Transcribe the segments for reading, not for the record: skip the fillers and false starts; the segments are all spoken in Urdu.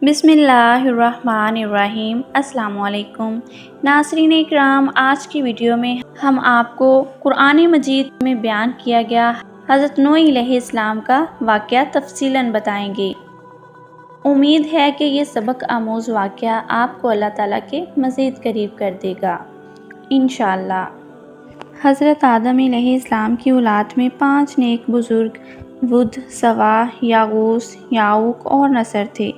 بسم اللہ الرحمن الرحیم۔ السلام علیکم ناظرین اکرام، آج کی ویڈیو میں ہم آپ کو قرآن مجید میں بیان کیا گیا حضرت نوح علیہ السلام کا واقعہ تفصیلاً بتائیں گے۔ امید ہے کہ یہ سبق آموز واقعہ آپ کو اللہ تعالیٰ کے مزید قریب کر دے گا انشاءاللہ۔ حضرت آدم علیہ السلام کی اولاد میں 5 نیک بزرگ ود، سوا، یاغوث، یعوق اور نصر تھے۔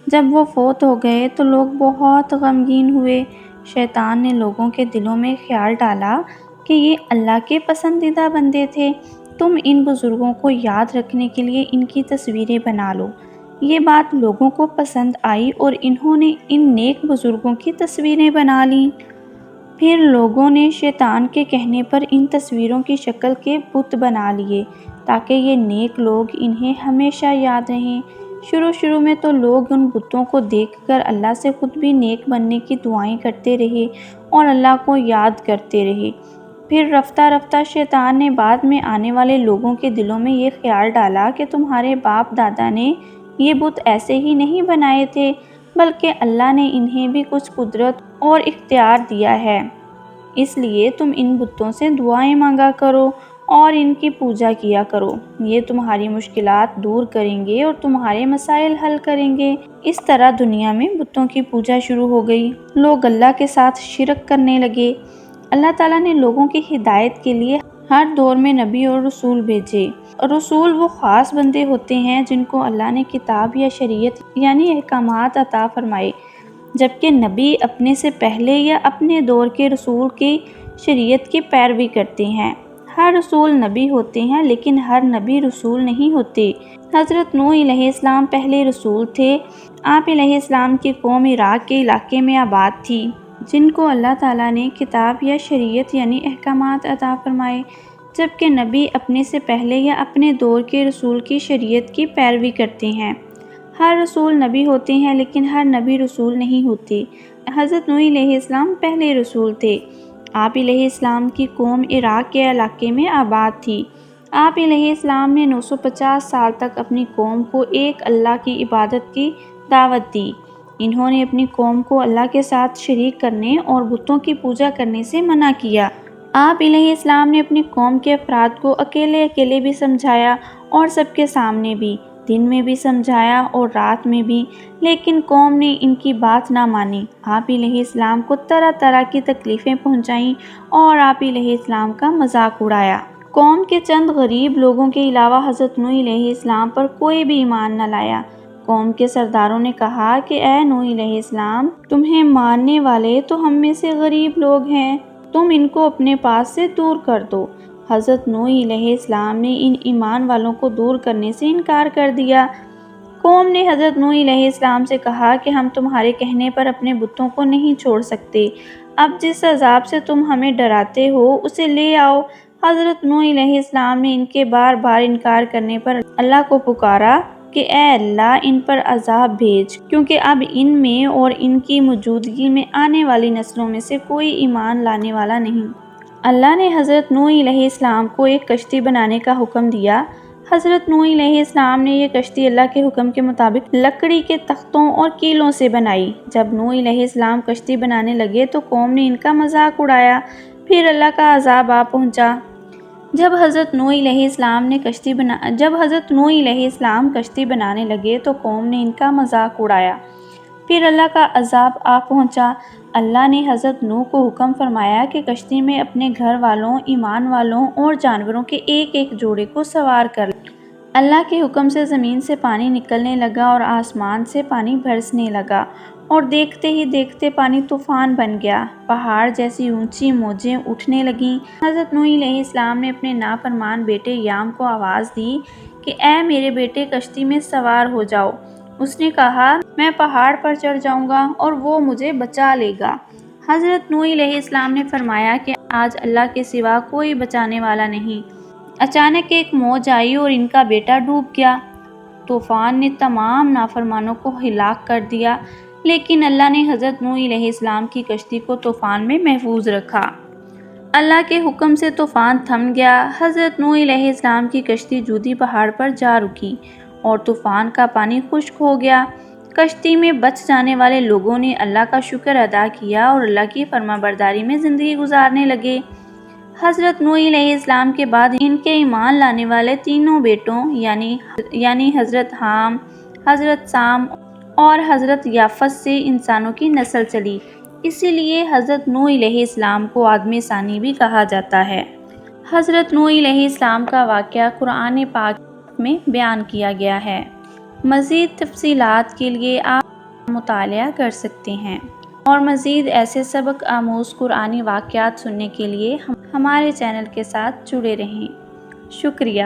جب وہ فوت ہو گئے تو لوگ بہت غمگین ہوئے۔ شیطان نے لوگوں کے دلوں میں خیال ڈالا کہ یہ اللہ کے پسندیدہ بندے تھے، تم ان بزرگوں کو یاد رکھنے کے لیے ان کی تصویریں بنا لو۔ یہ بات لوگوں کو پسند آئی اور انہوں نے ان نیک بزرگوں کی تصویریں بنا لیں۔ پھر لوگوں نے شیطان کے کہنے پر ان تصویروں کی شکل کے بت بنا لیے تاکہ یہ نیک لوگ انہیں ہمیشہ یاد رہیں۔ شروع میں تو لوگ ان بتوں کو دیکھ کر اللہ سے خود بھی نیک بننے کی دعائیں کرتے رہے اور اللہ کو یاد کرتے رہے۔ پھر رفتہ شیطان نے بعد میں آنے والے لوگوں کے دلوں میں یہ خیال ڈالا کہ تمہارے باپ دادا نے یہ بت ایسے ہی نہیں بنائے تھے، بلکہ اللہ نے انہیں بھی کچھ قدرت اور اختیار دیا ہے، اس لیے تم ان بتوں سے دعائیں مانگا کرو اور ان کی پوجا کیا کرو، یہ تمہاری مشکلات دور کریں گے اور تمہارے مسائل حل کریں گے۔ اس طرح دنیا میں بتوں کی پوجا شروع ہو گئی، لوگ اللہ کے ساتھ شرک کرنے لگے۔ اللہ تعالیٰ نے لوگوں کی ہدایت کے لیے ہر دور میں نبی اور رسول بھیجے۔ رسول وہ خاص بندے ہوتے ہیں جن کو اللہ نے کتاب یا شریعت یعنی احکامات عطا فرمائے، جبکہ نبی اپنے سے پہلے یا اپنے دور کے رسول کی شریعت کی پیروی کرتے ہیں۔ ہر رسول نبی ہوتے ہیں لیکن ہر نبی رسول نہیں ہوتے۔ حضرت نوح علیہ السلام پہلے رسول تھے۔ آپ علیہ السلام کی قوم عراق کے علاقے میں آباد تھی، جن کو اللہ تعالیٰ نے کتاب یا شریعت یعنی احکامات عطا فرمائے، جبکہ نبی اپنے سے پہلے یا اپنے دور کے رسول کی شریعت کی پیروی کرتے ہیں۔ ہر رسول نبی ہوتے ہیں لیکن ہر نبی رسول نہیں ہوتے۔ حضرت نوح علیہ السلام پہلے رسول تھے۔ آپ علیہ السلام کی قوم عراق کے علاقے میں آباد تھی۔ آپ علیہ السلام نے 950 سال تک اپنی قوم کو ایک اللہ کی عبادت کی دعوت دی۔ انہوں نے اپنی قوم کو اللہ کے ساتھ شریک کرنے اور بتوں کی پوجا کرنے سے منع کیا۔ آپ علیہ السلام نے اپنی قوم کے افراد کو اکیلے بھی سمجھایا اور سب کے سامنے بھی، دن میں بھی سمجھایا اور رات میں بھی، لیکن قوم نے ان کی بات نہ مانی۔ آپ علیہ السلام کو طرح کی تکلیفیں پہنچائیں اور آپ علیہ السلام کا مذاق اڑایا۔ قوم کے چند غریب لوگوں کے علاوہ حضرت نوح علیہ السلام پر کوئی بھی ایمان نہ لایا۔ قوم کے سرداروں نے کہا کہ اے نوح علیہ السلام، تمہیں ماننے والے تو ہم میں سے غریب لوگ ہیں، تم ان کو اپنے پاس سے دور کر دو۔ حضرت نوح علیہ السلام نے ان ایمان والوں کو دور کرنے سے انکار کر دیا۔ قوم نے حضرت نوح علیہ السلام سے کہا کہ ہم تمہارے کہنے پر اپنے بتوں کو نہیں چھوڑ سکتے، اب جس عذاب سے تم ہمیں ڈراتے ہو اسے لے آؤ۔ حضرت نوح علیہ السلام نے ان کے بار انکار کرنے پر اللہ کو پکارا کہ اے اللہ، ان پر عذاب بھیج، کیونکہ اب ان میں اور ان کی موجودگی میں آنے والی نسلوں میں سے کوئی ایمان لانے والا نہیں۔ اللہ نے حضرت نوح علیہ السلام کو ایک کشتی بنانے کا حکم دیا۔ حضرت نوح علیہ السلام نے یہ کشتی اللہ کے حکم کے مطابق لکڑی کے تختوں اور کیلوں سے بنائی۔ جب نوح علیہ السلام کشتی بنانے لگے تو قوم نے ان کا مذاق اڑایا، پھر اللہ کا عذاب آ پہنچا۔ جب حضرت نوح علیہ السلام کشتی بنانے لگے تو قوم نے ان کا مذاق اڑایا، پھر اللہ کا عذاب آ پہنچا۔ اللہ نے حضرت نوح کو حکم فرمایا کہ کشتی میں اپنے گھر والوں، ایمان والوں اور جانوروں کے ایک جوڑے کو سوار کر لیں۔ اللہ کے حکم سے زمین سے پانی نکلنے لگا اور آسمان سے پانی برسنے لگا، اور دیکھتے ہی دیکھتے پانی طوفان بن گیا، پہاڑ جیسی اونچی موجیں اٹھنے لگیں۔ حضرت نوح علیہ السلام نے اپنے نافرمان بیٹے یام کو آواز دی کہ اے میرے بیٹے، کشتی میں سوار ہو جاؤ۔ اس نے کہا میں پہاڑ پر چڑھ جاؤں گا اور وہ مجھے بچا لے گا۔ حضرت نوح علیہ السلام نے فرمایا کہ آج اللہ کے سوا کوئی بچانے والا نہیں۔ اچانک ایک موج آئی اور ان کا بیٹا ڈوب گیا۔ طوفان نے تمام نافرمانوں کو ہلاک کر دیا، لیکن اللہ نے حضرت نوح علیہ السلام کی کشتی کو طوفان میں محفوظ رکھا۔ اللہ کے حکم سے طوفان تھم گیا۔ حضرت نوح علیہ السلام کی کشتی جودی پہاڑ پر جا رکی اور طوفان کا پانی خشک ہو گیا۔ کشتی میں بچ جانے والے لوگوں نے اللہ کا شکر ادا کیا اور اللہ کی فرما برداری میں زندگی گزارنے لگے۔ حضرت نوح علیہ السلام کے بعد ان کے ایمان لانے والے تینوں بیٹوں یعنی حضرت حام، حضرت سام اور حضرت یافت سے انسانوں کی نسل چلی۔ اسی لیے حضرت نوح علیہ السلام کو آدم ثانی بھی کہا جاتا ہے۔ حضرت نوح علیہ السلام کا واقعہ قرآن پاک میں بیان کیا گیا ہے۔ مزید تفصیلات کے لیے آپ مطالعہ کر سکتے ہیں، اور مزید ایسے سبق آموز قرآنی واقعات سننے کے لیے ہمارے چینل کے ساتھ جڑے رہیں۔ شکریہ۔